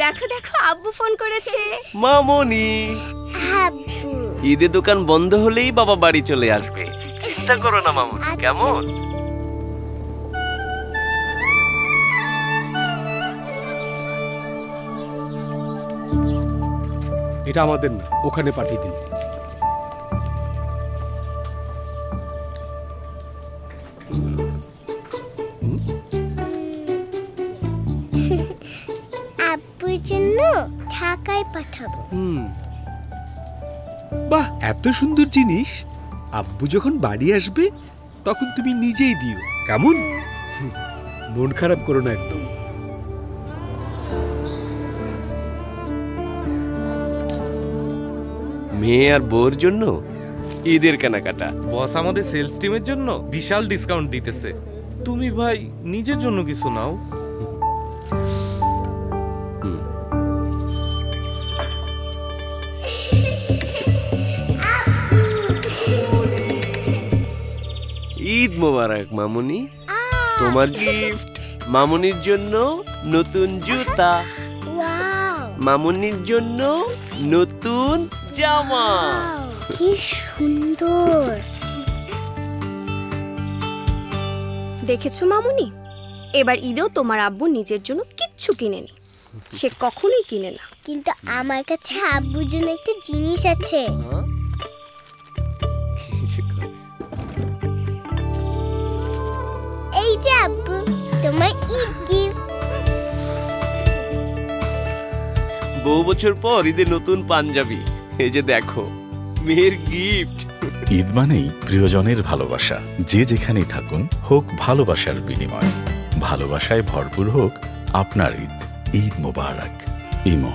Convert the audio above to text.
দেখো দেখো আব্বু ফোন করেছে। মামনি, আব্বু ঈদে দোকান বন্ধ হলেই বাবা বাড়ি চলে আসবে। চিন্তা করো না মামনি, কেমন? এটা আমাদের না, ওখানে পাঠিয়ে দিন। আব্বুর জন্য ঢাকায় পাঠাবো। বাহ, এত সুন্দর জিনিস। আব্বু যখন বাড়ি আসবে তখন তুমি নিজেই দিও, কেমন? মন খারাপ করো না একদম। মেয়ে আর বউর জন্য ঈদের কেনাকাটা। বস আমাদের সেলস টিমের জন্য বিশাল ডিসকাউন্ট দিতেছে। তুমি ভাই নিজের জন্য কিছু নাও। ঈদ মোবারক মামুনি। তোমার গিফট মামুনির জন্য নতুন জুতা, মামুনির জন্য নতুন জামা। কি সুন্দর। দেখেছো মামুনি, এবার ঈদেও তোমার আব্বু নিজের জন্য কিচ্ছু কিনেনি। সে কখনোই কিনে না। কিন্তু আমার কাছে আব্বুর জন্য একটা জিনিস আছে। এই যে আব্বু, তোমার ঈদ গিফট। বহু বছর পর ঈদে নতুন পাঞ্জাবি। এই যে দেখো, মেয়ের গিফট। ঈদ মানেই প্রিয়জনের ভালোবাসা। যে যেখানেই থাকুন, হোক ভালোবাসার বিনিময়। ভালোবাসায় ভরপুর হোক আপনার ঈদ। ঈদ মোবারক। ইমো।